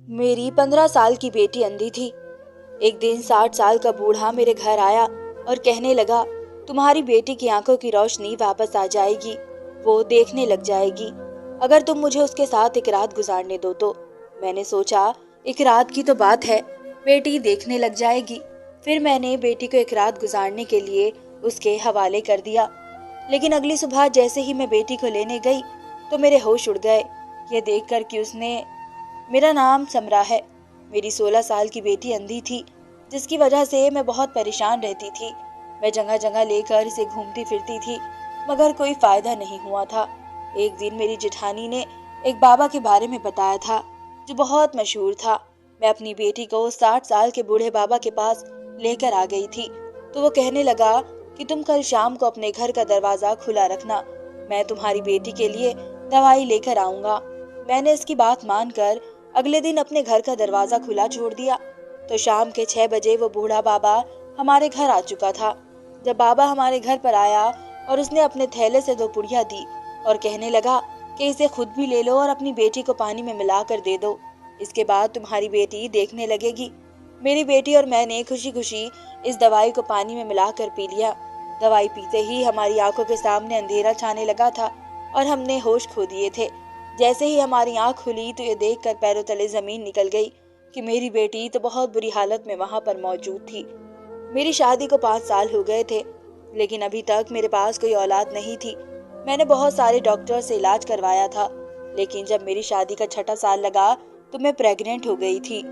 मेरी 15 साल की बेटी अंधी थी। एक दिन 60 साल का बूढ़ा मेरे घर आया और कहने लगा, तुम्हारी बेटी की आंखों की रोशनी वापस आ जाएगी, वो देखने लग जाएगी, अगर तुम मुझे उसके साथ एक रात गुजारने दो तो। मैंने सोचा, एक रात की तो बात है, बेटी देखने लग जाएगी। फिर मैंने बेटी को एक रात गुजारने के लिए उसके हवाले कर दिया। लेकिन अगली सुबह जैसे ही मैं बेटी को लेने गई तो मेरे होश उड़ गए, ये देखकर कि उसने मेरा नाम समरा है। मेरी 16 साल की बेटी अंधी थी, जिसकी वजह से मैं बहुत परेशान रहती थी। मैं जगह जगह लेकर इसे घूमती फिरती थी, मगर कोई फायदा नहीं हुआ था। एक दिन मेरी जेठानी ने एक बाबा के बारे में बताया था, जो बहुत मशहूर था। मैं अपनी बेटी को 60 साल के बूढ़े बाबा के पास लेकर आ गई थी, तो वो कहने लगा कि तुम कल शाम को अपने घर का दरवाजा खुला रखना, मैं तुम्हारी बेटी के लिए दवाई लेकर आऊंगा। मैंने इसकी बात मानकर अगले दिन अपने घर का दरवाजा खुला छोड़ दिया। तो शाम के 6 बजे वो बूढ़ा बाबा हमारे घर आ चुका था। जब बाबा हमारे घर पर आया और उसने अपने थैले से 2 पुड़िया दी और कहने लगा कि इसे खुद भी ले लो और अपनी बेटी को पानी में मिलाकर दे दो, इसके बाद तुम्हारी बेटी देखने लगेगी। मेरी बेटी और मैंने खुशी खुशी इस दवाई को पानी में मिलाकर पी लिया। दवाई पीते ही हमारी आंखों के सामने अंधेरा छाने लगा था और हमने होश खो दिए थे। जैसे ही हमारी आंख खुली तो ये देखकर पैरों तले जमीन निकल गई कि मेरी बेटी तो बहुत बुरी हालत में वहां पर मौजूद थी। मेरी शादी को 5 साल हो गए थे, लेकिन अभी तक मेरे पास कोई औलाद नहीं थी। मैंने बहुत सारे डॉक्टर से इलाज करवाया था, लेकिन जब मेरी शादी का 6ठा साल लगा तो मैं प्रेग्नेंट हो गई थी।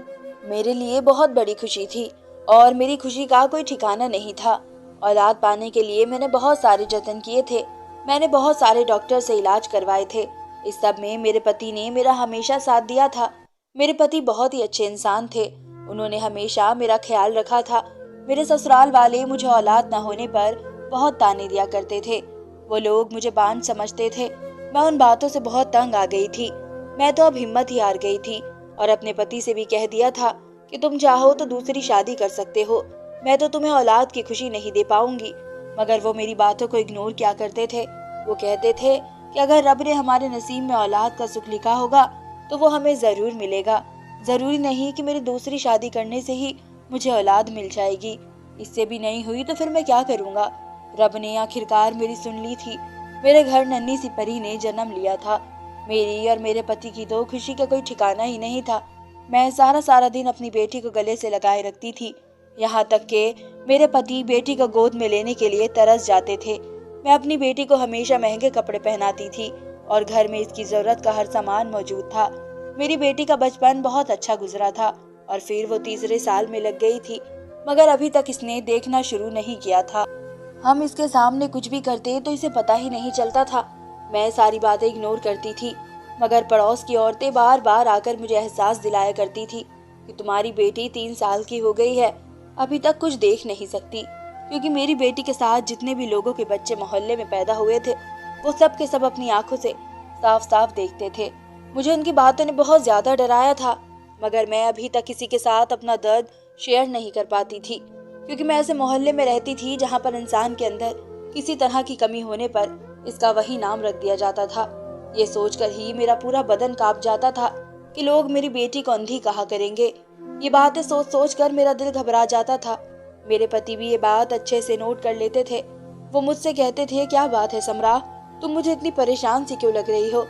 मेरे लिए बहुत बड़ी खुशी थी और मेरी खुशी का कोई ठिकाना नहीं था। औलाद पाने के लिए मैंने बहुत सारे जतन किए थे। मैंने बहुत सारे डॉक्टर से इलाज करवाए थे। इस सब में मेरे पति ने मेरा हमेशा साथ दिया था। मेरे पति बहुत ही अच्छे इंसान थे, उन्होंने हमेशा मेरा ख्याल रखा था। मेरे ससुराल वाले मुझे औलाद न होने पर बहुत ताने दिया करते थे। वो लोग मुझे बांझ समझते थे। मैं उन बातों से बहुत तंग आ गई थी। मैं तो अब हिम्मत ही हार गई थी और अपने पति से भी कह दिया था कि तुम चाहो तो दूसरी शादी कर सकते हो, मैं तो तुम्हें औलाद की खुशी नहीं दे पाऊंगी। मगर वो मेरी बातों को इग्नोर किया करते थे। वो कहते थे कि अगर रब ने हमारे नसीब में औलाद का सुख लिखा होगा तो वो हमें जरूर मिलेगा। जरूरी नहीं कि मेरी दूसरी शादी करने से ही मुझे औलाद मिल जाएगी। इससे भी नहीं हुई तो फिर मैं क्या करूँगा। रब ने आखिरकार मेरी सुन ली थी। मेरे घर नन्ही सी परी ने जन्म लिया था। मेरी और मेरे पति की तो खुशी का कोई ठिकाना ही नहीं था। मैं सारा सारा दिन अपनी बेटी को गले से लगाए रखती थी, यहाँ तक कि मेरे पति बेटी को गोद में लेने के लिए तरस जाते थे। मैं अपनी बेटी को हमेशा महंगे कपड़े पहनाती थी और घर में इसकी जरूरत का हर सामान मौजूद था। मेरी बेटी का बचपन बहुत अच्छा गुजरा था और फिर वो तीसरे साल में लग गई थी, मगर अभी तक इसने देखना शुरू नहीं किया था। हम इसके सामने कुछ भी करते तो इसे पता ही नहीं चलता था। मैं सारी बातें इग्नोर करती थी, मगर पड़ोस की औरतें बार बार आकर मुझे एहसास दिलाया करती थी कि तुम्हारी बेटी 3 साल की हो गई है, अभी तक कुछ देख नहीं सकती। क्योंकि मेरी बेटी के साथ जितने भी लोगों के बच्चे मोहल्ले में पैदा हुए थे, वो सब के सब अपनी आंखों से साफ साफ देखते थे। मुझे उनकी बातों ने बहुत ज्यादा डराया था, मगर मैं अभी तक किसी के साथ अपना दर्द शेयर नहीं कर पाती थी, क्योंकि मैं ऐसे मोहल्ले में रहती थी जहाँ पर इंसान के अंदर किसी तरह की कमी होने पर इसका वही नाम रख दिया जाता था। ये सोचकर ही मेरा पूरा बदन कांप जाता था कि लोग मेरी बेटी को अंधी कहा करेंगे। ये बातें सोच सोच कर मेरा दिल घबरा जाता था। मेरे पति भी ये बात अच्छे से नोट कर लेते थे। वो मुझसे कहते थे, क्या बात है समरा, तुम मुझे इतनी परेशान सी क्यों लग रही हो।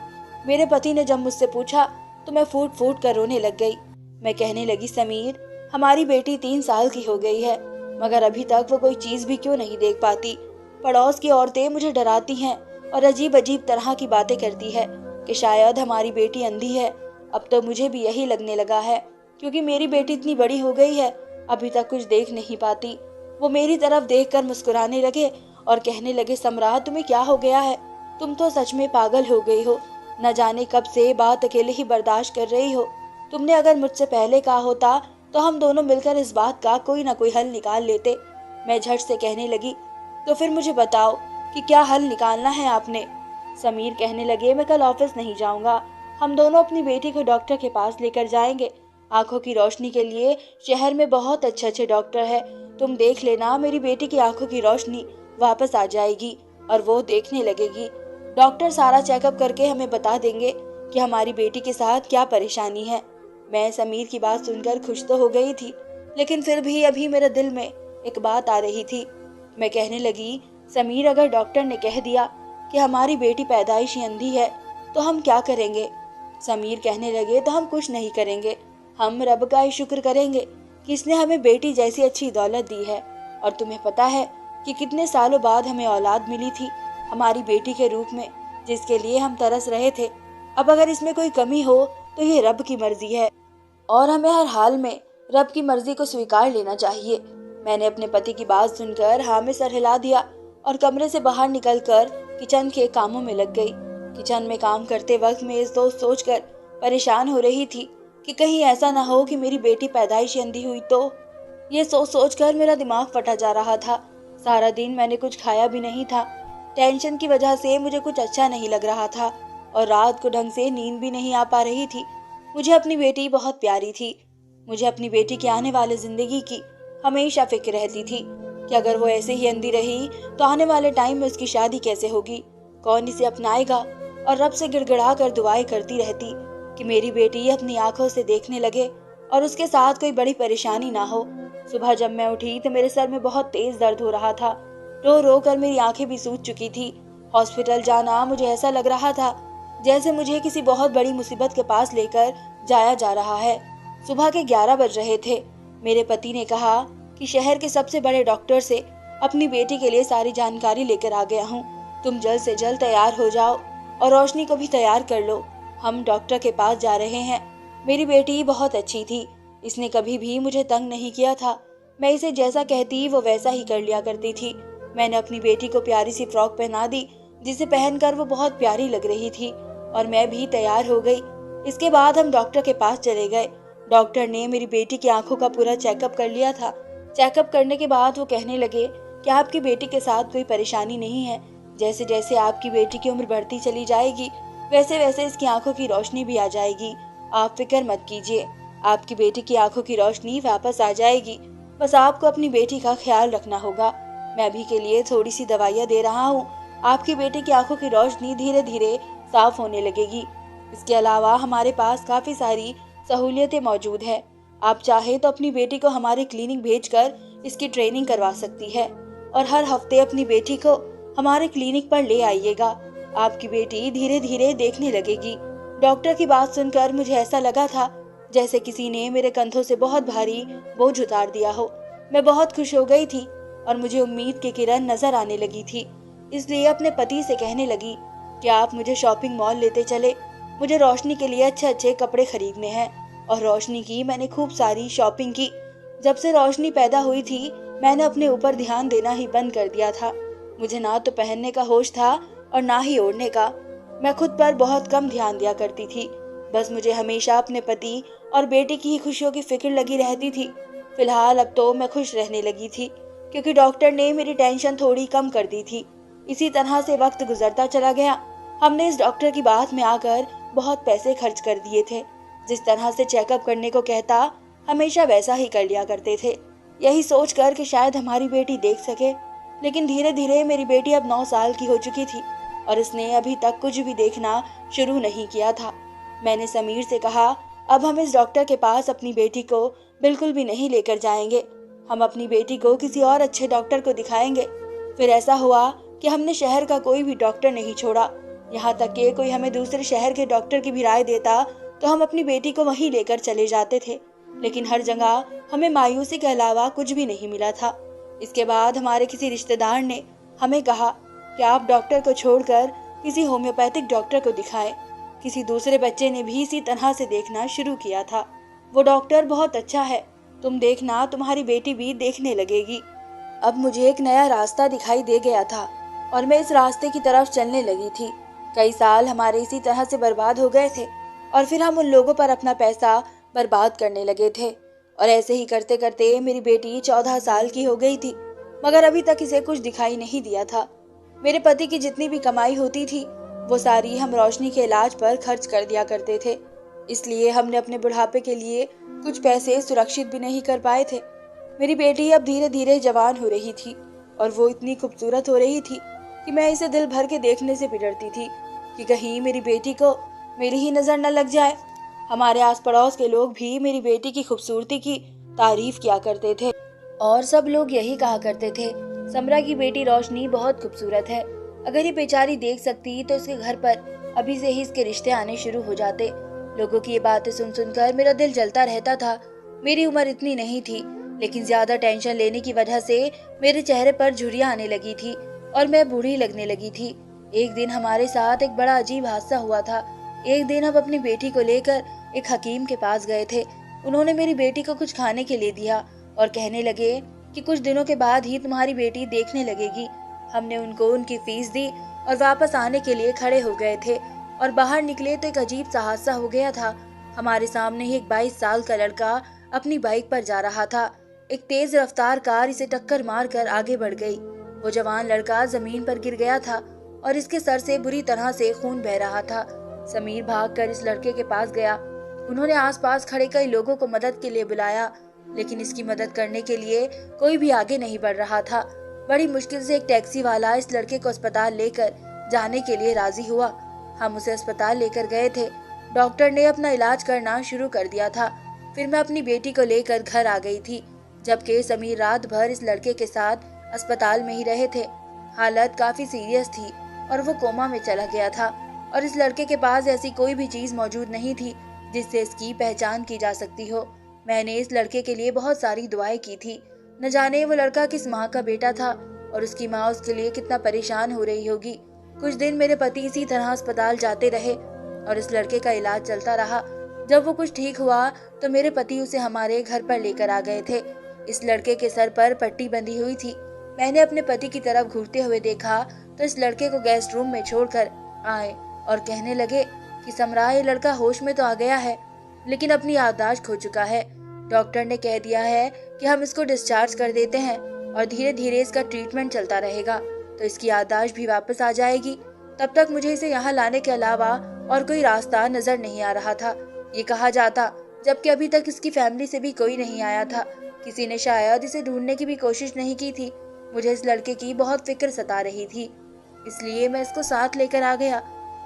मेरे पति ने जब मुझसे पूछा तो मैं फूट फूट कर रोने लग गई। मैं कहने लगी, समीर, हमारी बेटी 3 साल की हो गई है, मगर अभी तक वो कोई चीज भी क्यों नहीं देख पाती। पड़ोस की औरतें मुझे डराती हैं और अजीब अजीब तरह की बातें करती है कि शायद हमारी बेटी अंधी है। अब तो मुझे भी यही लगने लगा है, क्योंकि मेरी बेटी इतनी बड़ी हो गई है, अभी तक कुछ देख नहीं पाती। वो मेरी तरफ देखकर मुस्कुराने लगे और कहने लगे, समरा, तुम्हें क्या हो गया है, तुम तो सच में पागल हो गई हो। न जाने कब से बात अकेले ही बर्दाश्त कर रही हो। तुमने अगर मुझसे पहले कहा होता तो हम दोनों मिलकर इस बात का कोई ना कोई हल निकाल लेते। मैं झट से कहने लगी, तो फिर मुझे बताओ कि क्या हल निकालना है आपने। समीर कहने लगे, मैं कल ऑफिस नहीं जाऊंगा, हम दोनों अपनी बेटी को डॉक्टर के पास लेकर जाएंगे। आंखों की रोशनी के लिए शहर में बहुत अच्छे अच्छे डॉक्टर है, तुम देख लेना, मेरी बेटी की आंखों की रोशनी वापस आ जाएगी और वो देखने लगेगी। डॉक्टर सारा चेकअप करके हमें बता देंगे कि हमारी बेटी के साथ क्या परेशानी है। मैं समीर की बात सुनकर खुश तो हो गई थी, लेकिन फिर भी अभी मेरे दिल में एक बात आ रही थी। मैं कहने लगी, समीर, अगर डॉक्टर ने कह दिया कि हमारी बेटी पैदाइशी अंधी है तो हम क्या करेंगे? समीर कहने लगे, तो हम कुछ नहीं करेंगे, हम रब का ही शुक्र करेंगे कि इसने हमें बेटी जैसी अच्छी दौलत दी है। और तुम्हें पता है कि कितने सालों बाद हमें औलाद मिली थी हमारी बेटी के रूप में, जिसके लिए हम तरस रहे थे। अब अगर इसमें कोई कमी हो तो ये रब की मर्जी है और हमें हर हाल में रब की मर्जी को स्वीकार लेना चाहिए। मैंने अपने पति की बात सुनकर हाँ में सर हिला दिया और कमरे से बाहर निकलकर किचन के कामों में लग गई। किचन में काम करते वक्त मैं इस सोचकर परेशान हो रही थी कि कहीं ऐसा ना हो कि मेरी बेटी पैदाइशी अंधी हुई तो। ये सोचकर मेरा दिमाग फटा जा रहा था। सारा दिन मैंने कुछ खाया भी नहीं था। टेंशन की वजह से मुझे कुछ अच्छा नहीं लग रहा था और रात को ढंग से नींद भी नहीं आ पा रही थी। मुझे अपनी बेटी बहुत प्यारी थी। मुझे अपनी बेटी के आने वाले जिंदगी की हमेशा फिक्र रहती थी कि अगर वो ऐसे ही अंधी रही तो आने वाले टाइम में उसकी शादी कैसे होगी, कौन इसे अपनाएगा। और रब से गिड़गिड़ा कर दुआएं करती रहती कि मेरी बेटी अपनी आंखों से देखने लगे और उसके साथ कोई बड़ी परेशानी ना हो। सुबह जब मैं उठी तो मेरे सर में बहुत तेज दर्द हो रहा था। रो रो कर मेरी आंखें भी सूज चुकी थी। हॉस्पिटल जाना मुझे ऐसा लग रहा था जैसे मुझे किसी बहुत बड़ी मुसीबत के पास लेकर जाया जा रहा है। सुबह के 11 बज रहे थे। मेरे पति ने कहा कि शहर के सबसे बड़े डॉक्टर से अपनी बेटी के लिए सारी जानकारी लेकर आ गया हूँ। तुम जल्द से जल्द तैयार हो जाओ और रोशनी को भी तैयार कर लो, हम डॉक्टर के पास जा रहे हैं। मेरी बेटी बहुत अच्छी थी, इसने कभी भी मुझे तंग नहीं किया था। मैं इसे जैसा कहती वो वैसा ही कर लिया करती थी। मैंने अपनी बेटी को प्यारी सी फ्रॉक पहना दी जिसे पहनकर वो बहुत प्यारी लग रही थी और मैं भी तैयार हो गई। इसके बाद हम डॉक्टर के पास चले गए। डॉक्टर ने मेरी बेटी की आंखों का पूरा चेकअप कर लिया था। चेकअप करने के बाद वो कहने लगे कि आपकी बेटी के साथ कोई परेशानी नहीं है। जैसे जैसे आपकी बेटी की उम्र बढ़ती चली जाएगी वैसे वैसे इसकी आंखों की रोशनी भी आ जाएगी। आप फिक्र मत कीजिए, आपकी बेटी की आंखों की रोशनी वापस आ जाएगी। बस आपको अपनी बेटी का ख्याल रखना होगा। मैं अभी के लिए थोड़ी सी दवाइयाँ दे रहा हूँ, आपकी बेटी की आंखों की रोशनी धीरे धीरे साफ होने लगेगी। इसके अलावा हमारे पास काफी सारी सहूलियतें मौजूद है। आप चाहे तो अपनी बेटी को हमारे क्लिनिक भेजकर इसकी ट्रेनिंग करवा सकती है और हर हफ्ते अपनी बेटी को हमारे क्लिनिक पर ले आइएगा। आपकी बेटी धीरे धीरे देखने लगेगी। डॉक्टर की बात सुनकर मुझे ऐसा लगा था जैसे किसी ने मेरे कंधों से बहुत भारी बोझ उतार दिया हो। मैं बहुत खुश हो गई थी और मुझे उम्मीद की किरण नजर आने लगी थी। इसलिए अपने पति से कहने लगी कि आप मुझे शॉपिंग मॉल लेते चले। मुझे रोशनी के लिए अच्छे अच्छे कपड़े खरीदने हैं। और रोशनी की मैंने खूब सारी शॉपिंग की। जब से रोशनी पैदा हुई थी मैंने अपने ऊपर ध्यान देना ही बंद कर दिया था। मुझे ना तो पहनने का होश था और ना ही ओढ़ने का। मैं खुद पर बहुत कम ध्यान दिया करती थी। बस मुझे हमेशा अपने पति और बेटे की ही खुशियों की फिक्र लगी रहती थी। फिलहाल अब तो मैं खुश रहने लगी थी क्योंकि डॉक्टर ने मेरी टेंशन थोड़ी कम कर दी थी। इसी तरह से वक्त गुजरता चला गया। हमने इस डॉक्टर की बात में आकर बहुत पैसे खर्च कर दिए थे। जिस तरह से चेकअप करने को कहता हमेशा वैसा ही कर लिया करते थे, यही सोच कर कि शायद हमारी बेटी देख सके। लेकिन धीरे धीरे मेरी बेटी अब 9 साल की हो चुकी थी और इसने अभी तक कुछ भी देखना शुरू नहीं किया था। मैंने समीर से कहा, अब हम इस डॉक्टर के पास अपनी बेटी को बिल्कुल भी नहीं लेकर जाएंगे। हम अपनी बेटी को किसी और अच्छे डॉक्टर को दिखाएंगे। फिर ऐसा हुआ कि हमने शहर का कोई भी डॉक्टर नहीं छोड़ा। यहाँ तक कि कोई हमें दूसरे शहर के डॉक्टर की भी राय देता तो हम अपनी बेटी को वहीं लेकर चले जाते थे। लेकिन हर जगह हमें मायूसी के अलावा कुछ भी नहीं मिला था। इसके बाद हमारे किसी रिश्तेदार ने हमें कहा कि आप डॉक्टर को छोड़कर किसी होम्योपैथिक डॉक्टर को दिखाएं। किसी दूसरे बच्चे ने भी इसी तरह से देखना शुरू किया था। वो डॉक्टर बहुत अच्छा है, तुम देखना तुम्हारी बेटी भी देखने लगेगी। अब मुझे एक नया रास्ता दिखाई दे गया था और मैं इस रास्ते की तरफ चलने लगी थी। कई साल हमारे इसी तरह से बर्बाद हो गए थे और फिर हम उन लोगों पर अपना पैसा बर्बाद करने लगे थे। और ऐसे ही करते करते मेरी बेटी 14 साल की हो गई थी, मगर अभी तक इसे कुछ दिखाई नहीं दिया था। मेरे पति की जितनी भी कमाई होती थी वो सारी हम रोशनी के इलाज पर खर्च कर दिया करते थे। इसलिए हमने अपने बुढ़ापे के लिए कुछ पैसे सुरक्षित भी नहीं कर पाए थे। मेरी बेटी अब धीरे धीरे जवान हो रही थी और वो इतनी खूबसूरत हो रही थी कि मैं इसे दिल भर के देखने से भी डरती थी कि कहीं मेरी बेटी को मेरी ही नजर न लग जाए। हमारे आस पड़ोस के लोग भी मेरी बेटी की खूबसूरती की तारीफ किया करते थे और सब लोग यही कहा करते थे, समरा की बेटी रोशनी बहुत खूबसूरत है। अगर ये बेचारी देख सकती तो इसके घर पर अभी से ही इसके रिश्ते आने शुरू हो जाते। लोगों की ये बातें सुन सुनकर मेरा दिल जलता रहता था। मेरी उम्र इतनी नहीं थी, लेकिन ज्यादा टेंशन लेने की वजह से मेरे चेहरे पर झुर्रियां आने लगी थी और मैं बूढ़ी लगने लगी थी। एक दिन हमारे साथ एक बड़ा अजीब हादसा हुआ था। एक दिन हम अपनी बेटी को लेकर एक हकीम के पास गए थे। उन्होंने मेरी बेटी को कुछ खाने के लिए दिया और कहने लगे कि कुछ दिनों के बाद ही तुम्हारी बेटी देखने लगेगी। हमने उनको उनकी फीस दी और वापस आने के लिए खड़े हो गए थे और बाहर निकले तो एक अजीब सा हादसा हो गया था। हमारे सामने ही एक 22 साल का लड़का अपनी बाइक पर जा रहा था। एक तेज रफ्तार कार इसे टक्कर मारकर आगे बढ़ गई। वो जवान लड़का जमीन पर गिर गया था और इसके सर से बुरी तरह से खून बह रहा था। समीर भागकर इस लड़के के पास गया। उन्होंने आसपास खड़े कई लोगों को मदद के लिए बुलाया, लेकिन इसकी मदद करने के लिए कोई भी आगे नहीं बढ़ रहा था। बड़ी मुश्किल से एक टैक्सी वाला इस लड़के को अस्पताल लेकर जाने के लिए राजी हुआ। हम उसे अस्पताल लेकर गए थे। डॉक्टर ने अपना इलाज करना शुरू कर दिया था। फिर मैं अपनी बेटी को लेकर घर आ गई थी, जबकि समीर रात भर इस लड़के के साथ अस्पताल में ही रहे थे। हालत काफी सीरियस थी और वो कोमा में चला गया था और इस लड़के के पास ऐसी कोई भी चीज मौजूद नहीं थी जिससे इसकी पहचान की जा सकती हो। मैंने इस लड़के के लिए बहुत सारी दुआएं की थी। न जाने वो लड़का किस माँ का बेटा था और उसकी माँ उसके लिए कितना परेशान हो रही होगी। कुछ दिन मेरे पति इसी तरह अस्पताल जाते रहे और इस लड़के का इलाज चलता रहा। जब वो कुछ ठीक हुआ तो मेरे पति उसे हमारे घर पर लेकर आ गए थे। इस लड़के के सर पर पट्टी बंधी हुई थी। मैंने अपने पति की तरफ घूरते हुए देखा तो इस लड़के को गेस्ट रूम में छोड़कर आए और कहने लगे कि समरा, ये लड़का होश में तो आ गया है लेकिन अपनी याददाश्त खो चुका है। डॉक्टर ने कह दिया है कि हम इसको डिस्चार्ज कर देते हैं और धीरे धीरे इसका ट्रीटमेंट चलता रहेगा तो इसकी याददाश्त भी वापस आ जाएगी। तब तक मुझे इसे यहाँ लाने के अलावा और कोई रास्ता नजर नहीं आ रहा था। ये कहा जाता, जबकि अभी तक इसकी फैमिली से भी कोई नहीं आया था। किसी ने शायद इसे ढूंढने की भी कोशिश नहीं की थी। मुझे इस लड़के की बहुत फिक्र सता रही थी, इसलिए मैं इसको साथ लेकर आ गया।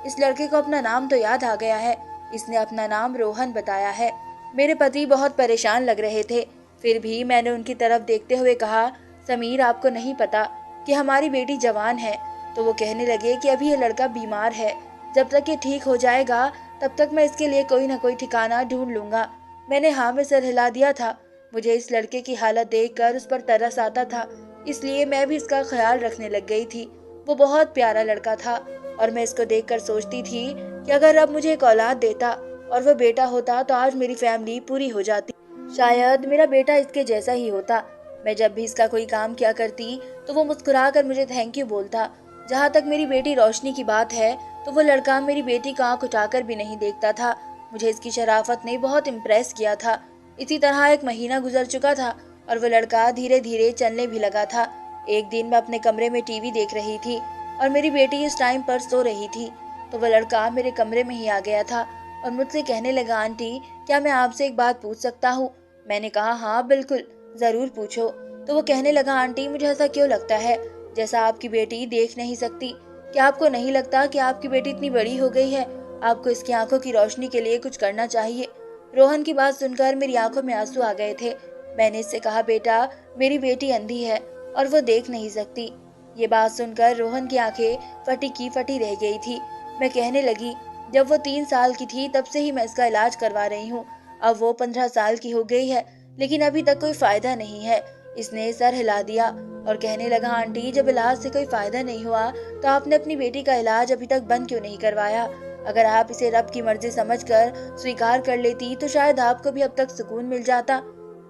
इस लड़के को अपना नाम तो याद आ गया है। इसने अपना नाम रोहन बताया है। मेरे पति बहुत परेशान लग रहे थे, फिर भी मैंने उनकी तरफ देखते हुए कहा, समीर, आपको नहीं पता कि हमारी बेटी जवान है। तो वो कहने लगे कि अभी ये लड़का बीमार है, जब तक ये ठीक हो जाएगा तब तक मैं इसके लिए कोई ना कोई ठिकाना ढूंढ लूंगा। मैंने हाँ में सर हिला दिया था। मुझे इस लड़के की हालत देखकर उस पर तरस आता था, इसलिए मैं भी इसका ख्याल रखने लग गई थी। वो बहुत प्यारा लड़का था और मैं इसको देखकर सोचती थी कि अगर अब मुझे एक औलाद देता और वो बेटा होता तो आज मेरी फैमिली पूरी हो जाती। शायद मेरा बेटा इसके जैसा ही होता। मैं जब भी इसका कोई काम किया करती तो वो मुस्कुरा कर मुझे थैंक यू बोलता। जहाँ तक मेरी बेटी रोशनी की बात है तो वो लड़का मेरी बेटी का आंख उठाकर भी नहीं देखता था। मुझे इसकी शराफत ने बहुत इम्प्रेस किया था। इसी तरह एक महीना गुजर चुका था और वो लड़का धीरे धीरे चलने भी लगा था। एक दिन मैं अपने कमरे में टीवी देख रही थी और मेरी बेटी इस टाइम पर सो रही थी, तो वो लड़का मेरे कमरे में ही आ गया था और मुझसे कहने लगा, आंटी, क्या मैं आपसे एक बात पूछ सकता हूँ? मैंने कहा, हाँ बिल्कुल, जरूर पूछो। तो वो कहने लगा, आंटी, मुझे ऐसा क्यों लगता है जैसा आपकी बेटी देख नहीं सकती? क्या आपको नहीं लगता कि आपकी बेटी इतनी बड़ी हो गई है? आपको इसकी आंखों की रोशनी के लिए कुछ करना चाहिए। रोहन की बात सुनकर मेरी आंखों में आंसू आ गए थे। मैंने इससे कहा, बेटा, मेरी बेटी अंधी है और वो देख नहीं सकती। ये बात सुनकर रोहन की आंखें फटी की फटी रह गई थी। मैं कहने लगी, जब वो 3 साल की थी तब से ही मैं इसका इलाज करवा रही हूँ। अब वो 15 साल की हो गई है, लेकिन अभी तक कोई फायदा नहीं है। इसने सर हिला दिया और कहने लगा, आंटी, जब इलाज से कोई फायदा नहीं हुआ तो आपने अपनी बेटी का इलाज अभी तक बंद क्यों नहीं करवाया? अगर आप इसे रब की मर्जी समझकर स्वीकार कर लेती तो शायद आपको भी अब तक सुकून मिल जाता।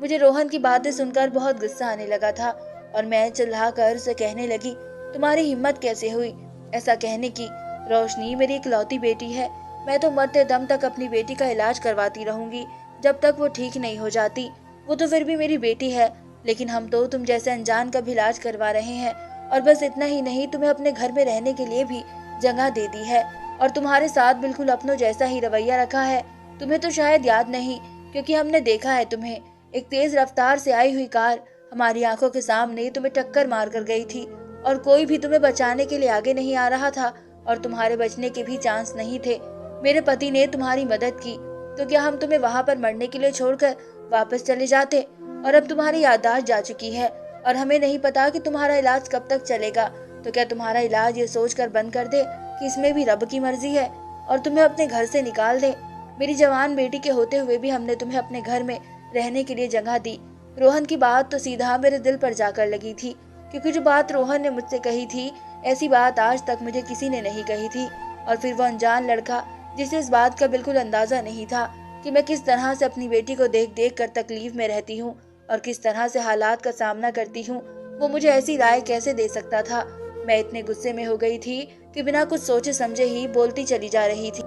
मुझे रोहन की बातें सुनकर बहुत गुस्सा आने लगा था और मैं चिल्लाकर उसे कहने लगी, तुम्हारी हिम्मत कैसे हुई ऐसा कहने की? रोशनी मेरी इकलौती बेटी है। मैं तो मरते दम तक अपनी बेटी का इलाज करवाती रहूंगी जब तक वो ठीक नहीं हो जाती। वो तो फिर भी मेरी बेटी है, लेकिन हम तो तुम जैसे अनजान का भी इलाज करवा रहे हैं। और बस इतना ही नहीं, तुम्हें अपने घर में रहने के लिए भी जगह दे दी है और तुम्हारे साथ बिल्कुल अपनों जैसा ही रवैया रखा है। तुम्हें तो शायद याद नहीं, क्योंकि हमने देखा है तुम्हें। एक तेज रफ्तार से आई हुई कार हमारी आंखों के सामने तुम्हें टक्कर मार कर गई थी और कोई भी तुम्हें बचाने के लिए आगे नहीं आ रहा था और तुम्हारे बचने के भी चांस नहीं थे। मेरे पति ने तुम्हारी मदद की तो क्या हम तुम्हें वहाँ पर मरने के लिए छोड़कर वापस चले जाते? और अब तुम्हारी याददाश्त जा चुकी है और हमें नहीं पता कि तुम्हारा इलाज कब तक चलेगा, तो क्या तुम्हारा इलाज ये सोचकर बंद कर दे कि इसमें भी रब की मर्जी है और तुम्हें अपने घर से निकाल दे? मेरी जवान बेटी के होते हुए भी हमने तुम्हें अपने घर में रहने के लिए जगह दी। रोहन की बात तो सीधा मेरे दिल पर जाकर लगी थी, क्योंकि जो बात रोहन ने मुझसे कही थी, ऐसी बात आज तक मुझे किसी ने नहीं कही थी। और फिर वो अनजान लड़का, जिसे इस बात का बिल्कुल अंदाजा नहीं था कि मैं किस तरह से अपनी बेटी को देख देख कर तकलीफ में रहती हूँ और किस तरह से हालात का सामना करती हूँ, वो मुझे ऐसी राय कैसे दे सकता था। मैं इतने गुस्से में हो गई थी कि बिना कुछ सोचे समझे ही बोलती चली जा रही थी।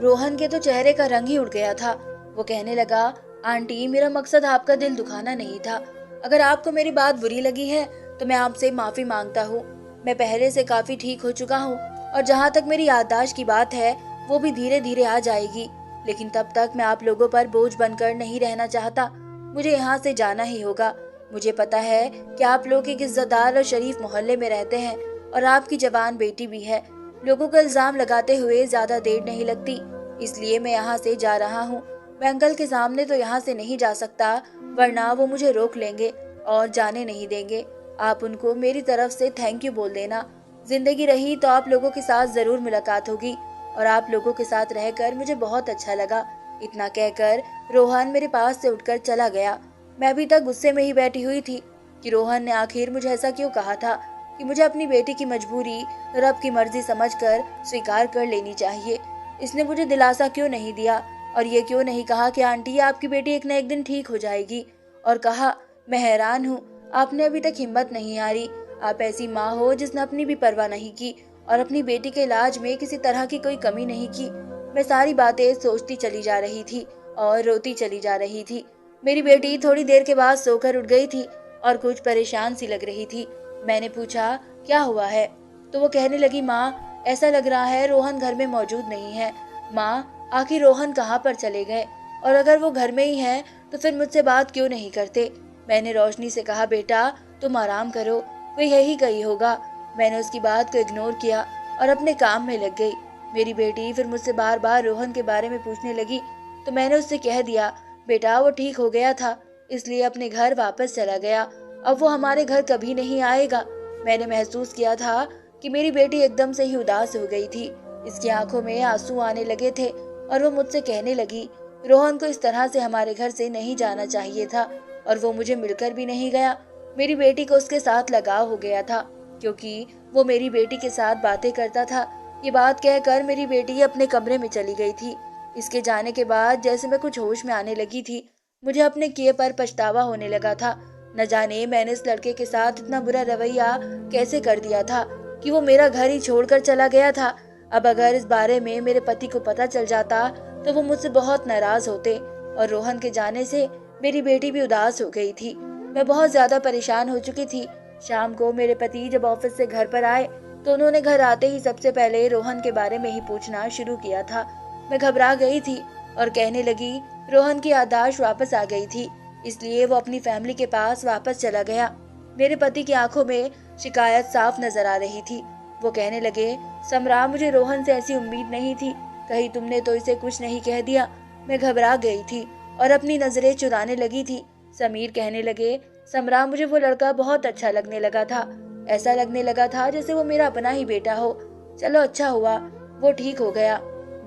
रोहन के तो चेहरे का रंग ही उड़ गया था। वो कहने लगा, आंटी, मेरा मकसद आपका दिल दुखाना नहीं था। अगर आपको मेरी बात बुरी लगी है तो मैं आपसे माफी मांगता हूँ। मैं पहले से काफी ठीक हो चुका हूँ और जहाँ तक मेरी याददाश्त की बात है वो भी धीरे धीरे आ जाएगी, लेकिन तब तक मैं आप लोगों पर बोझ बनकर नहीं रहना चाहता। मुझे यहाँ से जाना ही होगा। मुझे पता है कि आप लोग एक इज्जतदार और शरीफ मोहल्ले में रहते हैं और आपकी जवान बेटी भी है। लोगों को इल्जाम लगाते हुए ज्यादा देर नहीं लगती, इसलिए मैं यहाँ से जा रहा हूँ। मैं अंकल के सामने तो यहाँ से नहीं जा सकता, वरना वो मुझे रोक लेंगे और जाने नहीं देंगे। आप उनको मेरी तरफ से थैंक यू बोल देना। जिंदगी रही तो आप लोगों के साथ जरूर मुलाकात होगी और आप लोगों के साथ रहकर मुझे बहुत अच्छा लगा। इतना कहकर रोहन मेरे पास से उठकर चला गया। मैं अभी तक गुस्से में ही बैठी हुई थी कि रोहन ने आखिर मुझे ऐसा क्यों कहा था कि मुझे अपनी बेटी की मजबूरी रब की मर्जी समझकर स्वीकार कर लेनी चाहिए। इसने मुझे दिलासा क्यों नहीं दिया और ये क्यों नहीं कहा कि आंटी, आपकी बेटी एक न एक दिन ठीक हो जाएगी। और कहा, मैं हैरान हूँ, आपने अभी तक हिम्मत नहीं हारी। आप ऐसी माँ हो जिसने अपनी भी परवाह नहीं की और अपनी बेटी के इलाज में किसी तरह की कोई कमी नहीं की। मैं सारी बातें सोचती चली जा रही थी और रोती चली जा रही थी। मेरी बेटी थोड़ी देर के बाद सोकर उठ गई थी और कुछ परेशान सी लग रही थी। मैंने पूछा, क्या हुआ है? तो वो कहने लगी, माँ, ऐसा लग रहा है रोहन घर में मौजूद नहीं है। माँ, आखिर रोहन कहाँ पर चले गए? और अगर वो घर में ही है तो फिर मुझसे बात क्यों नहीं करते? मैंने रोशनी से कहा, बेटा तुम आराम करो, वो यही कही होगा। मैंने उसकी बात को इग्नोर किया और अपने काम में लग गई। मेरी बेटी फिर मुझसे बार बार रोहन के बारे में पूछने लगी, तो मैंने उससे कह दिया, बेटा वो ठीक हो गया था, इसलिए अपने घर वापस चला गया। अब वो हमारे घर कभी नहीं आएगा। मैंने महसूस किया था कि मेरी बेटी एकदम से ही उदास हो गई थी। इसकी आंखों में आंसू आने लगे थे और वो मुझसे कहने लगी, रोहन को इस तरह से हमारे घर से नहीं जाना चाहिए था और वो मुझे मिलकर भी नहीं गया। मेरी बेटी को उसके साथ लगाव हो गया था क्योंकि वो मेरी बेटी के साथ बातें करता था। ये बात कहकर मेरी बेटी अपने कमरे में चली गई थी। इसके जाने के बाद जैसे मैं कुछ होश में आने लगी थी, मुझे अपने किए पर पछतावा होने लगा था। न जाने मैंने इस लड़के के साथ इतना बुरा रवैया कैसे कर दिया था कि वो मेरा घर ही छोड़कर चला गया था। अब अगर इस बारे में मेरे पति को पता चल जाता तो वो मुझसे बहुत नाराज होते और रोहन के जाने से मेरी बेटी भी उदास हो गई थी। मैं बहुत ज्यादा परेशान हो चुकी थी। शाम को मेरे पति जब ऑफिस से घर पर आए तो उन्होंने घर आते ही सबसे पहले रोहन के बारे में ही पूछना शुरू किया था। मैं घबरा गई थी और कहने लगी, रोहन की याददाश्त वापस आ गई थी, इसलिए वो अपनी फैमिली के पास वापस चला गया। मेरे पति की आंखों में शिकायत साफ नजर आ रही थी। वो कहने लगे, समरा, मुझे रोहन से ऐसी उम्मीद नहीं थी, कहीं तुमने तो इसे कुछ नहीं कह दिया। मैं घबरा गई थी और अपनी नजरें चुराने लगी थी। समीर कहने लगे, समरा, मुझे वो लड़का बहुत अच्छा लगने लगा था। ऐसा लगने लगा था जैसे वो मेरा अपना ही बेटा हो। चलो अच्छा हुआ वो ठीक हो गया।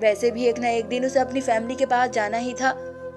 वैसे भी एक न एक दिन उसे अपनी फैमिली के पास जाना ही था,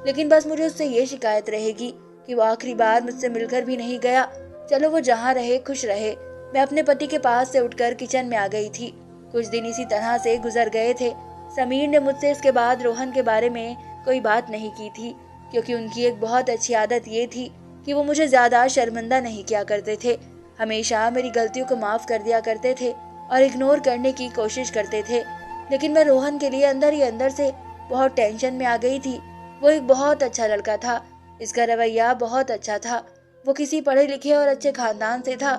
लेकिन बस मुझे उससे ये शिकायत रहेगी कि वो आखिरी बार मुझसे मिलकर भी नहीं गया। चलो वो जहाँ रहे खुश रहे। मैं अपने पति के पास से उठकर किचन में आ गई थी। कुछ दिन इसी तरह से गुजर गए थे। समीर ने मुझसे इसके बाद रोहन के बारे में कोई बात नहीं की थी, क्योंकि उनकी एक बहुत अच्छी आदत ये थी कि वो मुझे ज्यादा शर्मिंदा नहीं किया करते थे। हमेशा मेरी गलतियों को माफ कर दिया करते थे और इग्नोर करने की कोशिश करते थे। लेकिन मैं रोहन के लिए अंदर ही अंदर से बहुत टेंशन में आ गई थी। वो एक बहुत अच्छा लड़का था, इसका रवैया बहुत अच्छा था। वो किसी पढ़े लिखे और अच्छे खानदान से था।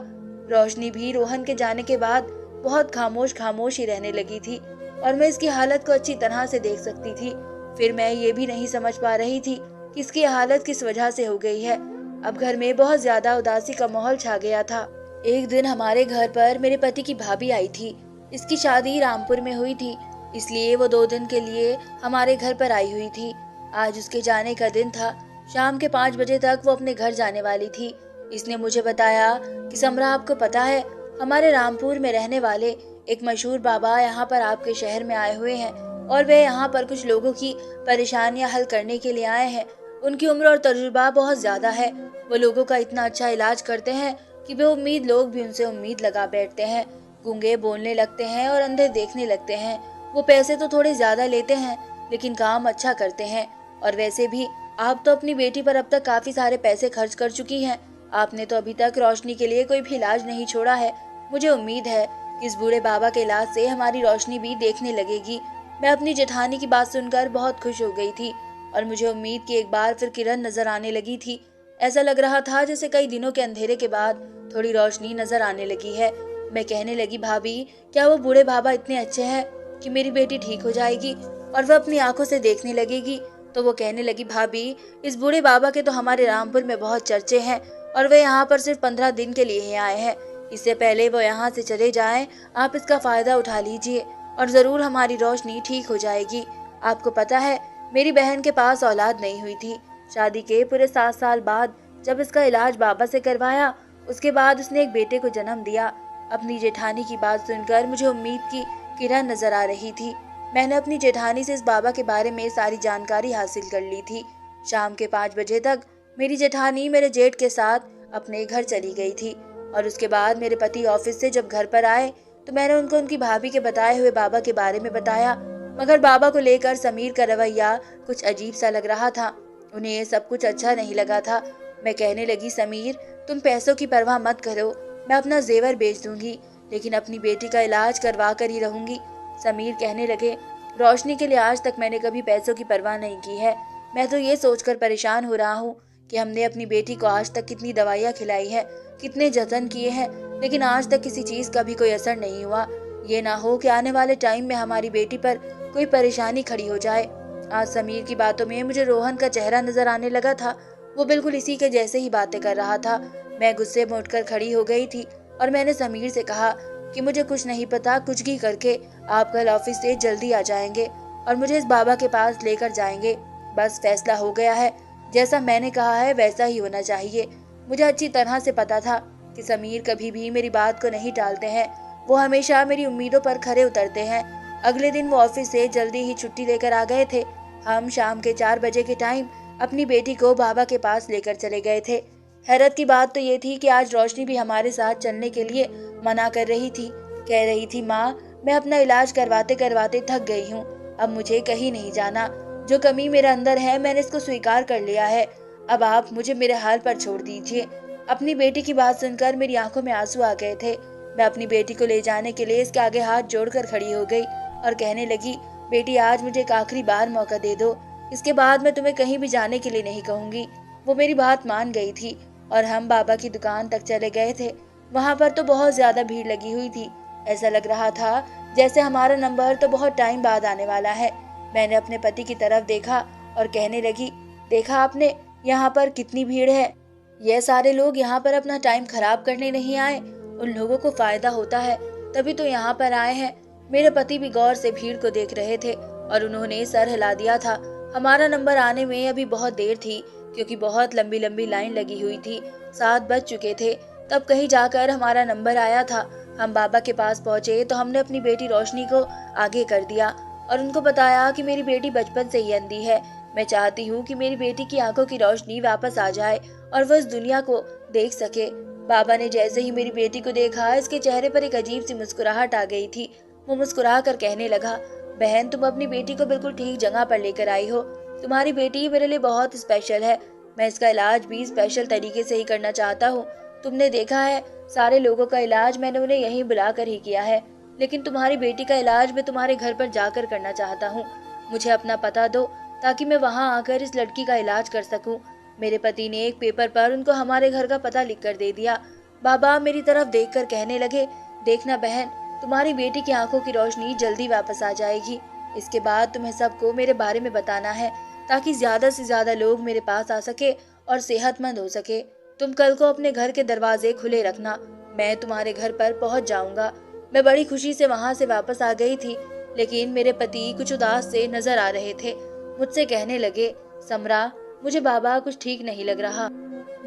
रोशनी भी रोहन के जाने के बाद बहुत खामोश खामोश ही रहने लगी थी और मैं इसकी हालत को अच्छी तरह से देख सकती थी। फिर मैं ये भी नहीं समझ पा रही थी कि इसकी हालत किस वजह से हो गई है। अब घर में बहुत ज्यादा उदासी का माहौल छा गया था। एक दिन हमारे घर पर मेरे पति की भाभी आई थी। इसकी शादी रामपुर में हुई थी, इसलिए वो 2 दिन के लिए हमारे घर पर आई हुई थी। आज उसके जाने का दिन था। शाम के 5 बजे तक वो अपने घर जाने वाली थी। इसने मुझे बताया कि समरा, आपको पता है, हमारे रामपुर में रहने वाले एक मशहूर बाबा यहाँ पर आपके शहर में आए हुए हैं और वे यहाँ पर कुछ लोगों की परेशानियां हल करने के लिए आए हैं। उनकी उम्र और तजुर्बा बहुत ज्यादा है। वो लोगों का इतना अच्छा इलाज करते हैं कि बेउम्मीद लोग भी उनसे उम्मीद लगा बैठते हैं। गूंगे बोलने लगते हैं और अंधे देखने लगते हैं। वो पैसे तो थोड़े ज्यादा लेते हैं, लेकिन काम अच्छा करते हैं। और वैसे भी आप तो अपनी बेटी पर अब तक काफी सारे पैसे खर्च कर चुकी हैं। आपने तो अभी तक रोशनी के लिए कोई भी इलाज नहीं छोड़ा है। मुझे उम्मीद है कि इस बूढ़े बाबा के इलाज से हमारी रोशनी भी देखने लगेगी। मैं अपनी जेठानी की बात सुनकर बहुत खुश हो गई थी और मुझे उम्मीद की एक बार फिर किरण नजर आने लगी थी। ऐसा लग रहा था जैसे कई दिनों के अंधेरे के बाद थोड़ी रोशनी नजर आने लगी है। मैं कहने लगी, भाभी, क्या वो बूढ़े बाबा इतने अच्छे हैं कि मेरी बेटी ठीक हो जाएगी और वह अपनी आंखों से देखने लगेगी? तो वो कहने लगी, भाभी, इस बूढ़े बाबा के तो हमारे रामपुर में बहुत चर्चे हैं और वे यहाँ पर सिर्फ 15 दिन के लिए ही आए हैं। इससे पहले वो यहाँ से चले जाएं, आप इसका फायदा उठा लीजिए और जरूर हमारी रोशनी ठीक हो जाएगी। आपको पता है, मेरी बहन के पास औलाद नहीं हुई थी। शादी के पूरे 7 साल बाद जब इसका इलाज बाबा से करवाया, उसके बाद उसने एक बेटे को जन्म दिया। अपनी जेठानी की बात सुनकर मुझे उम्मीद की किरण नजर आ रही थी। मैंने अपनी जेठानी से इस बाबा के बारे में सारी जानकारी हासिल कर ली थी। शाम के 5 बजे तक मेरी जेठानी मेरे जेठ के साथ अपने घर चली गई थी और उसके बाद मेरे पति ऑफिस से जब घर पर आए तो मैंने उनको उनकी भाभी के बताए हुए बाबा के बारे में बताया। मगर बाबा को लेकर समीर का रवैया कुछ अजीब सा लग रहा था। उन्हें ये सब कुछ अच्छा नहीं लगा था। मैं कहने लगी, समीर, तुम पैसों की परवाह मत करो, मैं अपना जेवर बेच दूंगी, लेकिन अपनी बेटी का इलाज करवा कर ही रहूंगी। समीर कहने लगे, रोशनी के लिए आज तक मैंने कभी पैसों की परवाह नहीं की है। मैं तो ये सोचकर परेशान हो रहा हूँ कि हमने अपनी बेटी को आज तक कितनी दवाइयाँ खिलाई है, कितने जतन किए हैं, लेकिन आज तक किसी चीज का भी कोई असर नहीं हुआ। ये ना हो कि आने वाले टाइम में हमारी बेटी पर कोई परेशानी खड़ी हो जाए। आज समीर की बातों में मुझे रोहन का चेहरा नजर आने लगा था। वो बिल्कुल इसी के जैसे ही बातें कर रहा था। मैं गुस्से में उठकर खड़ी हो गई थी और मैंने समीर से कहा कि मुझे कुछ नहीं पता, कुछ भी करके आप कल ऑफिस से जल्दी आ जाएंगे और मुझे इस बाबा के पास लेकर जाएंगे। बस फैसला हो गया है, जैसा मैंने कहा है वैसा ही होना चाहिए। मुझे अच्छी तरह से पता था कि समीर कभी भी मेरी बात को नहीं टालते हैं। वो हमेशा मेरी उम्मीदों पर खरे उतरते हैं। अगले दिन वो ऑफिस से जल्दी ही छुट्टी लेकर आ गए थे। हम शाम के 4 बजे के टाइम अपनी बेटी को बाबा के पास लेकर चले गए थे। हैरत की बात तो ये थी कि आज रोशनी भी हमारे साथ चलने के लिए मना कर रही थी। कह रही थी, माँ, मैं अपना इलाज करवाते करवाते थक गई हूँ, अब मुझे कहीं नहीं जाना। जो कमी मेरे अंदर है मैंने इसको स्वीकार कर लिया है। अब आप मुझे मेरे हाल पर छोड़ दीजिए। अपनी बेटी की बात सुनकर मेरी आंखों में आंसू आ गए थे। मैं अपनी बेटी को ले जाने के लिए इसके आगे हाथ जोड़कर खड़ी हो गई और कहने लगी, बेटी, आज मुझे एक आखिरी बार मौका दे दो, इसके बाद मैं तुम्हें कहीं भी जाने के लिए नहीं कहूंगी। वो मेरी बात मान गई थी और हम बाबा की दुकान तक चले गए थे। वहां पर तो बहुत ज्यादा भीड़ लगी हुई थी। ऐसा लग रहा था जैसे हमारा नंबर तो बहुत टाइम बाद आने वाला है। मैंने अपने पति की तरफ देखा और कहने लगी, देखा आपने यहाँ पर कितनी भीड़ है। यह सारे लोग यहाँ पर अपना टाइम खराब करने नहीं आए, उन लोगों को फायदा होता है तभी तो यहाँ पर आए हैं। मेरे पति भी गौर से भीड़ को देख रहे थे और उन्होंने सर हिला दिया था। हमारा नंबर आने में अभी बहुत देर थी क्योंकि बहुत लंबी लंबी लाइन लगी हुई थी। 7 बज चुके थे तब कहीं जाकर हमारा नंबर आया था। हम बाबा के पास पहुंचे तो हमने अपनी बेटी रोशनी को आगे कर दिया और उनको बताया कि मेरी बेटी बचपन से ही अंधी है। मैं चाहती हूँ कि मेरी बेटी की आंखों की रोशनी वापस आ जाए और वह इस दुनिया को देख सके। बाबा ने जैसे ही मेरी बेटी को देखा, इसके चेहरे पर एक अजीब सी मुस्कुराहट आ गई थी। वो मुस्कुरा कर कहने लगा, बहन, तुम अपनी बेटी को बिल्कुल ठीक जगह पर लेकर आई हो। तुम्हारी बेटी मेरे लिए बहुत स्पेशल है। मैं इसका इलाज भी स्पेशल तरीके से ही करना चाहता हूँ। तुमने देखा है, सारे लोगों का इलाज मैंने उन्हें यहीं बुलाकर ही किया है, लेकिन तुम्हारी बेटी का इलाज मैं तुम्हारे घर पर जाकर करना चाहता हूँ। मुझे अपना पता दो ताकि मैं वहाँ आकर इस लड़की का इलाज कर सकूँ। मेरे पति ने एक पेपर पर उनको हमारे घर का पता लिख कर दे दिया। बाबा मेरी तरफ देखकर कहने लगे, देखना बहन, तुम्हारी बेटी की आंखों की रोशनी जल्दी वापस आ जाएगी। इसके बाद तुम्हें सबको मेरे बारे में बताना है ताकि ज्यादा से ज्यादा लोग मेरे पास आ सके और सेहतमंद हो सके। तुम कल को अपने घर के दरवाजे खुले रखना, मैं तुम्हारे घर पर पहुंच जाऊंगा। मैं बड़ी खुशी से वहां से वापस आ गई थी, लेकिन मेरे पति कुछ उदास से नजर आ रहे थे। मुझसे कहने लगे, समरा, मुझे बाबा कुछ ठीक नहीं लग रहा,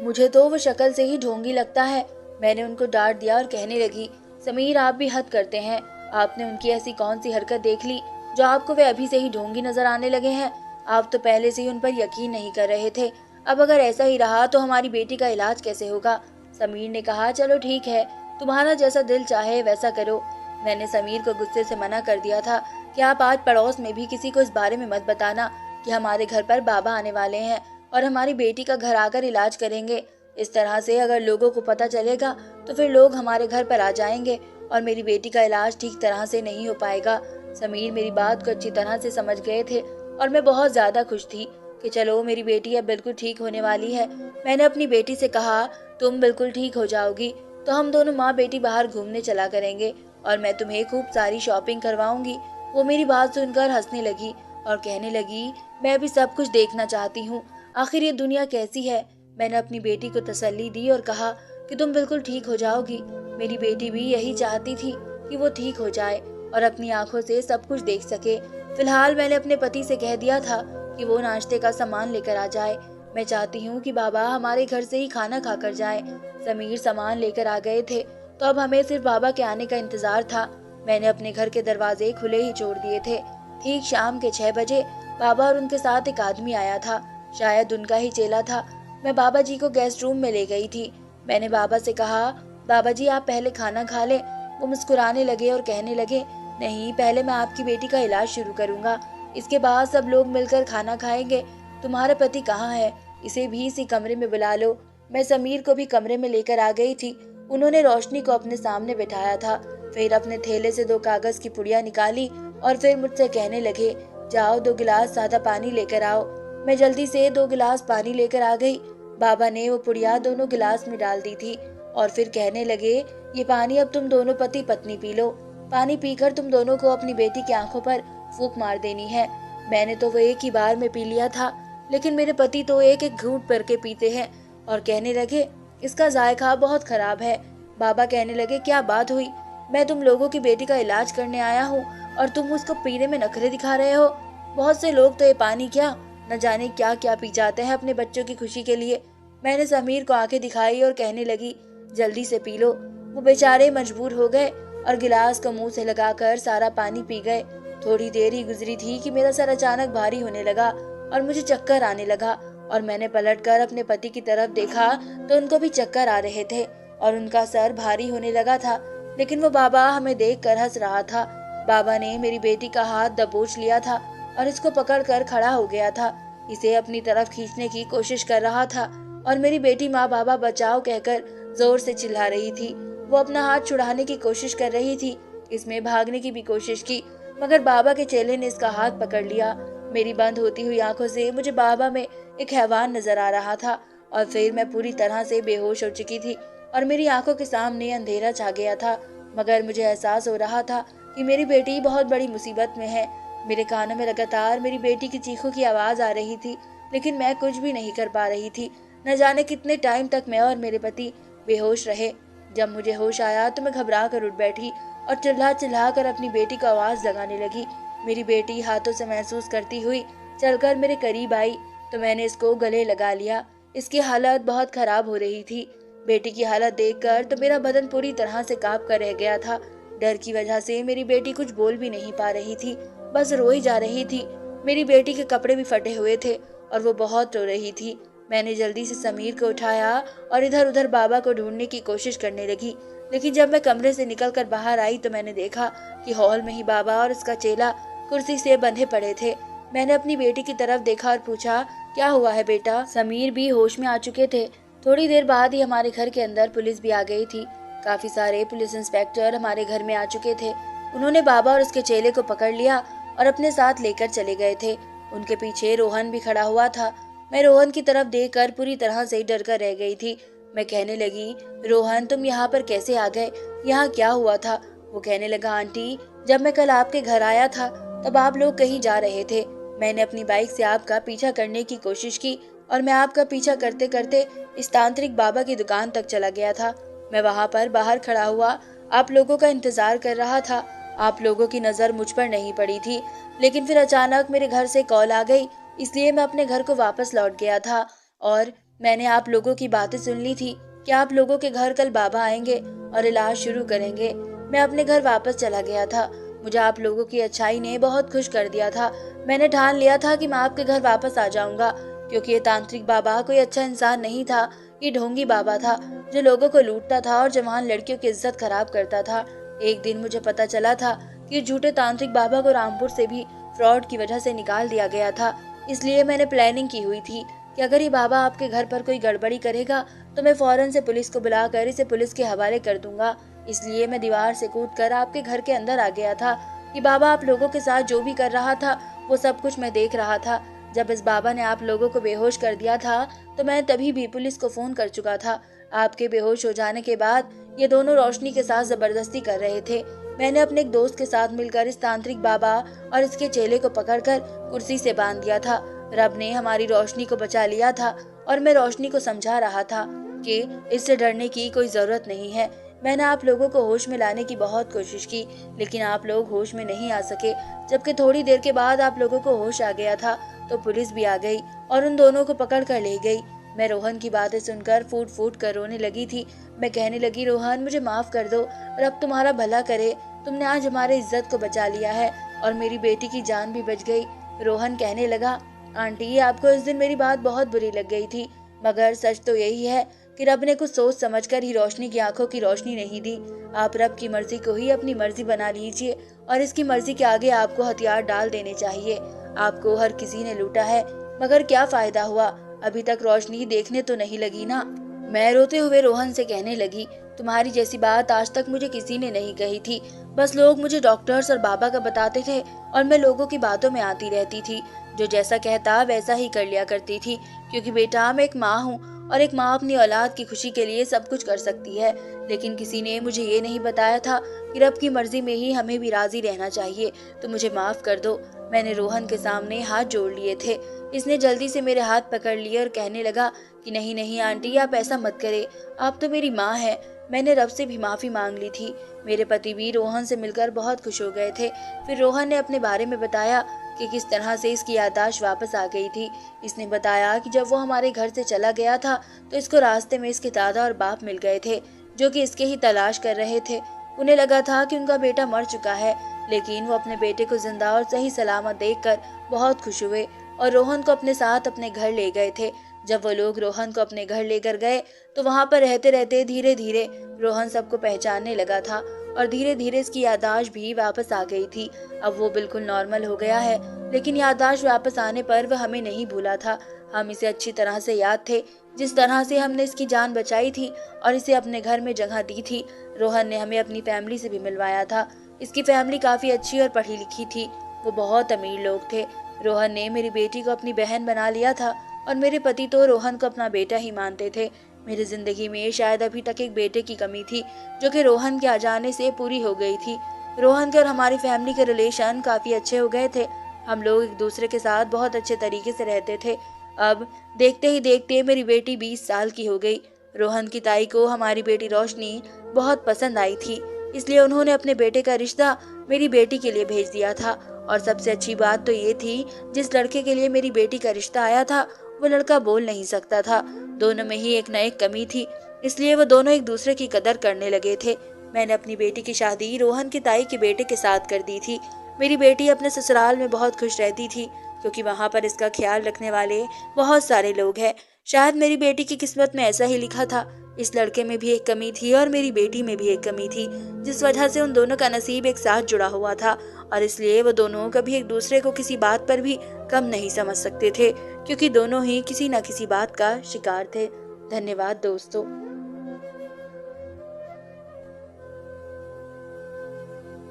मुझे तो वो शक्ल से ही ढोंगी लगता है। मैंने उनको डांट दिया और कहने लगी, समीर आप भी हद करते हैं। आपने उनकी ऐसी कौन सी हरकत देख ली जो आपको वे अभी से ही ढोंगी नजर आने लगे हैं? आप तो पहले से ही उन पर यकीन नहीं कर रहे थे। अब अगर ऐसा ही रहा तो हमारी बेटी का इलाज कैसे होगा? समीर ने कहा, चलो ठीक है, तुम्हारा जैसा दिल चाहे वैसा करो। मैंने समीर को गुस्से से मना कर दिया था कि आप आज पड़ोस में भी किसी को इस बारे में मत बताना कि हमारे घर पर बाबा आने वाले हैं और हमारी बेटी का घर आकर इलाज करेंगे। इस तरह से अगर लोगों को पता चलेगा तो फिर लोग हमारे घर पर आ जाएंगे और मेरी बेटी का इलाज ठीक तरह से नहीं हो पाएगा। समीर मेरी बात को अच्छी तरह से समझ गए थे और मैं बहुत ज्यादा खुश थी कि चलो मेरी बेटी अब बिल्कुल ठीक होने वाली है। मैंने अपनी बेटी से कहा, तुम बिल्कुल ठीक हो जाओगी तो हम दोनों माँ बेटी बाहर घूमने चला करेंगे और मैं तुम्हें खूब सारी शॉपिंग करवाऊंगी। वो मेरी बात सुनकर हंसने लगी और कहने लगी, मैं भी सब कुछ देखना चाहती हूँ, आखिर ये दुनिया कैसी है। मैंने अपनी बेटी को तसल्ली दी और कहा कि तुम बिल्कुल ठीक हो जाओगी। मेरी बेटी भी यही चाहती थी कि वो ठीक हो जाए और अपनी आंखों से सब कुछ देख सके। फिलहाल मैंने अपने पति से कह दिया था कि वो नाश्ते का सामान लेकर आ जाए। मैं चाहती हूँ कि बाबा हमारे घर से ही खाना खाकर जाए। समीर सामान लेकर आ गए थे तो अब हमें सिर्फ बाबा के आने का इंतजार था। मैंने अपने घर के दरवाजे खुले ही छोड़ दिए थे। ठीक शाम के 6 बजे बाबा और उनके साथ एक आदमी आया था, शायद उनका ही चेला था। मैं बाबा जी को गेस्ट रूम में ले गई थी। मैंने बाबा से कहा, बाबा जी आप पहले खाना खा लें। वो मुस्कुराने लगे और कहने लगे, नहीं, पहले मैं आपकी बेटी का इलाज शुरू करूंगा, इसके बाद सब लोग मिलकर खाना खाएंगे। तुम्हारा पति कहाँ है? इसे भी इसी कमरे में बुला लो। मैं समीर को भी कमरे में लेकर आ गई थी। उन्होंने रोशनी को अपने सामने बिठाया था, फिर अपने थैले से 2 कागज की पुड़िया निकाली और फिर मुझसे कहने लगे, जाओ 2 गिलास सादा पानी लेकर आओ। मैं जल्दी से 2 गिलास पानी लेकर आ गई। बाबा ने वो पुड़िया दोनों गिलास में डाल दी थी और फिर कहने लगे, ये पानी अब तुम दोनों पति पत्नी पी लो। पानी पीकर तुम दोनों को अपनी बेटी की आंखों पर फूंक मार देनी है। मैंने तो वो एक ही बार में पी लिया था, लेकिन मेरे पति तो एक एक घूंट भर के पीते हैं और कहने लगे, इसका जायका बहुत खराब है। बाबा कहने लगे, क्या बात हुई? मैं तुम लोगों की बेटी का इलाज करने आया हूँ और तुम उसको पीने में नखरे दिखा रहे हो। बहुत से लोग तो ये पानी क्या न जाने क्या क्या पी जाते हैं अपने बच्चों की खुशी के लिए। मैंने समीर को आंखें दिखाई और कहने लगी, जल्दी से पी लो। वो बेचारे मजबूर हो गए और गिलास को मुंह से लगाकर सारा पानी पी गए। थोड़ी देर ही गुजरी थी कि मेरा सर अचानक भारी होने लगा और मुझे चक्कर आने लगा और मैंने पलटकर अपने पति की तरफ देखा तो उनको भी चक्कर आ रहे थे और उनका सर भारी होने लगा था, लेकिन वो बाबा हमें देखकर हंस रहा था। बाबा ने मेरी बेटी का हाथ दबोच लिया था और इसको पकड़कर खड़ा हो गया था। इसे अपनी तरफ खींचने की कोशिश कर रहा था और मेरी बेटी माँ बाबा बचाओ कहकर जोर से चिल्ला रही थी। वो अपना हाथ छुड़ाने की कोशिश कर रही थी, इसमें भागने की भी कोशिश की, मगर बाबा के चेले ने इसका हाथ पकड़ लिया। मेरी बंद होती हुई आंखों से मुझे बाबा में एक हैवान नजर आ रहा था और फिर मैं पूरी तरह से बेहोश हो चुकी थी और मेरी आंखों के सामने अंधेरा छा गया था। मगर मुझे एहसास हो रहा था कि मेरी बेटी बहुत बड़ी मुसीबत में है। मेरे कानों में लगातार मेरी बेटी की चीखों की आवाज आ रही थी, लेकिन मैं कुछ भी नहीं कर पा रही थी। न जाने कितने टाइम तक मैं और मेरे पति बेहोश रहे। जब मुझे होश आया तो मैं घबरा कर उठ बैठी और चिल्ला चिल्ला कर अपनी बेटी को आवाज लगाने लगी। मेरी बेटी हाथों से महसूस करती हुई चलकर मेरे करीब आई तो मैंने इसको गले लगा लिया। इसकी हालत बहुत खराब हो रही थी। बेटी की हालत देखकर तो मेरा बदन पूरी तरह से कांप कर रह गया था। डर की वजह से मेरी बेटी कुछ बोल भी नहीं पा रही थी, बस रो ही जा रही थी। मेरी बेटी के कपड़े भी फटे हुए थे और वो बहुत रो रही थी। मैंने जल्दी से समीर को उठाया और इधर उधर बाबा को ढूंढने की कोशिश करने लगी, लेकिन जब मैं कमरे से निकलकर बाहर आई तो मैंने देखा कि हॉल में ही बाबा और उसका चेला कुर्सी से बंधे पड़े थे। मैंने अपनी बेटी की तरफ देखा और पूछा, क्या हुआ है बेटा? समीर भी होश में आ चुके थे। थोड़ी देर बाद ही हमारे घर के अंदर पुलिस भी आ गई थी। काफी सारे पुलिस इंस्पेक्टर हमारे घर में आ चुके थे। उन्होंने बाबा और उसके चेले को पकड़ लिया और अपने साथ लेकर चले गए थे। उनके पीछे रोहन भी खड़ा हुआ था। मैं रोहन की तरफ देखकर पूरी तरह से डर कर रह गई थी। मैं कहने लगी, रोहन तुम यहाँ पर कैसे आ गए? यहाँ क्या हुआ था? वो कहने लगा, आंटी जब मैं कल आपके घर आया था तब आप लोग कहीं जा रहे थे। मैंने अपनी बाइक से आपका पीछा करने की कोशिश की और मैं आपका पीछा करते करते इस तांत्रिक बाबा की दुकान तक चला गया था। मैं वहाँ पर बाहर खड़ा हुआ आप लोगों का इंतजार कर रहा था। आप लोगों की नज़र मुझ पर नहीं पड़ी थी, लेकिन फिर अचानक मेरे घर से कॉल आ गई, इसलिए मैं अपने घर को वापस लौट गया था। और मैंने आप लोगों की बातें सुन ली थी कि आप लोगों के घर कल बाबा आएंगे और इलाज शुरू करेंगे। मैं अपने घर वापस चला गया था। मुझे आप लोगों की अच्छाई ने बहुत खुश कर दिया था। मैंने ठान लिया था कि मैं आपके घर वापस आ जाऊंगा, क्योंकि ये तांत्रिक बाबा कोई अच्छा इंसान नहीं था। ये ढोंगी बाबा था जो लोगों को लूटता था और जवान लड़कियों की इज्जत खराब करता था। एक दिन मुझे पता चला था कि झूठे तांत्रिक बाबा को रामपुर से भी फ्रॉड की वजह से निकाल दिया गया था। इसलिए मैंने प्लानिंग की हुई थी कि अगर ये बाबा आपके घर पर कोई गड़बड़ी करेगा तो मैं फौरन से पुलिस को बुलाकर इसे पुलिस के हवाले कर दूंगा। इसलिए मैं दीवार से कूदकर आपके घर के अंदर आ गया था कि बाबा आप लोगों के साथ जो भी कर रहा था वो सब कुछ मैं देख रहा था। जब इस बाबा ने आप लोगों को बेहोश कर दिया था तो मैं तभी भी पुलिस को फोन कर चुका था। आपके बेहोश हो जाने के बाद ये दोनों रोशनी के साथ जबरदस्ती कर रहे थे। मैंने अपने एक दोस्त के साथ मिलकर इस तांत्रिक बाबा और इसके चेले को पकड़कर कुर्सी से बांध दिया था। रब ने हमारी रोशनी को बचा लिया था और मैं रोशनी को समझा रहा था कि इससे डरने की कोई जरूरत नहीं है। मैंने आप लोगों को होश में लाने की बहुत कोशिश की, लेकिन आप लोग होश में नहीं आ सके। जबकि थोड़ी देर के बाद आप लोगों को होश आ गया था तो पुलिस भी आ गई और उन दोनों को पकड़ कर ले गई। मैं रोहन की बातें सुनकर फूट फूट कर रोने लगी थी। मैं कहने लगी, रोहन मुझे माफ कर दो, रब तुम्हारा भला करे। तुमने आज हमारे इज्जत को बचा लिया है और मेरी बेटी की जान भी बच गई। रोहन कहने लगा, आंटी आपको इस दिन मेरी बात बहुत बुरी लग गई थी, मगर सच तो यही है कि रब ने कुछ सोच समझकर ही रोशनी की आंखों की रोशनी नहीं दी। आप रब की मर्जी को ही अपनी मर्जी बना लीजिए और इसकी मर्जी के आगे आपको हथियार डाल देने चाहिए। आपको हर किसी ने लूटा है, मगर क्या फायदा हुआ? अभी तक रोशनी देखने तो नहीं लगी ना। मैं रोते हुए रोहन से कहने लगी, तुम्हारी जैसी बात आज तक मुझे किसी ने नहीं कही थी। बस लोग मुझे डॉक्टर्स और बाबा का बताते थे और मैं लोगों की बातों में आती रहती थी। जो जैसा कहता वैसा ही कर लिया करती थी, क्योंकि बेटा मैं एक माँ हूँ और एक माँ अपनी औलाद की खुशी के लिए सब कुछ कर सकती है। लेकिन किसी ने मुझे ये नहीं बताया था कि रब की मर्जी में ही हमें भी राजी रहना चाहिए। तो मुझे माफ कर दो। मैंने रोहन के सामने हाथ जोड़ लिए थे। इसने जल्दी से मेरे हाथ पकड़ लिए और कहने लगा कि नहीं नहीं आंटी, आप ऐसा मत करें, आप तो मेरी माँ है। मैंने रब से भी माफी मांग ली थी। मेरे पति भी रोहन से मिलकर बहुत खुश हो गए थे। फिर रोहन ने अपने बारे में बताया कि किस तरह से इसकी याददाश्त वापस आ गई थी। इसने बताया कि जब वो हमारे घर से चला गया था तो इसको रास्ते में इसके दादा और बाप मिल गए थे, जो कि इसके ही तलाश कर रहे थे। उन्हें लगा था कि उनका बेटा मर चुका है, लेकिन वो अपने बेटे को जिंदा और सही सलामत देखकर बहुत खुश हुए और रोहन को अपने साथ अपने घर ले गए थे। जब वो लोग रोहन को अपने घर लेकर गए तो वहां पर रहते रहते धीरे धीरे रोहन सबको पहचानने लगा था और धीरे धीरे इसकी याददाश्त भी वापस आ गई थी। अब वो बिल्कुल नॉर्मल हो गया है, लेकिन याददाश्त वापस आने पर वह हमें नहीं भूला था। हम इसे अच्छी तरह से याद थे, जिस तरह से हमने इसकी जान बचाई थी और इसे अपने घर में जगह दी थी। रोहन ने हमें अपनी फैमिली से भी मिलवाया था। इसकी फैमिली काफी अच्छी और पढ़ी लिखी थी। वो बहुत अमीर लोग थे। रोहन ने मेरी बेटी को अपनी बहन बना लिया था और मेरे पति तो रोहन को अपना बेटा ही मानते थे। मेरी जिंदगी में शायद अभी तक एक बेटे की कमी थी, जो कि रोहन के आ जाने से पूरी हो गई थी। रोहन के और हमारी फैमिली के रिलेशन काफी अच्छे हो गए थे। हम लोग एक दूसरे के साथ बहुत अच्छे तरीके से रहते थे। अब देखते ही देखते मेरी बेटी 20 साल की हो गई। रोहन की ताई को हमारी बेटी रोशनी बहुत पसंद आई थी, इसलिए उन्होंने अपने बेटे का रिश्ता मेरी बेटी के लिए भेज दिया था। और सबसे अच्छी बात तो ये थी, जिस लड़के के लिए मेरी बेटी का रिश्ता आया था वो लड़का बोल नहीं सकता था। दोनों में ही एक न एक कमी थी, इसलिए वो दोनों एक दूसरे की कदर करने लगे थे। मैंने अपनी बेटी की शादी रोहन की ताई के बेटे के साथ कर दी थी। मेरी बेटी अपने ससुराल में बहुत खुश रहती थी, क्योंकि वहाँ पर इसका ख्याल रखने वाले बहुत सारे लोग हैं। शायद मेरी बेटी की किस्मत में ऐसा ही लिखा था। इस लड़के में भी एक कमी थी और मेरी बेटी में भी एक कमी थी, जिस वजह से उन दोनों का नसीब एक साथ जुड़ा हुआ था और इसलिए वो दोनों कभी एक दूसरे को किसी बात पर भी कम नहीं समझ सकते थे, क्योंकि दोनों ही किसी न किसी बात का शिकार थे। धन्यवाद दोस्तों।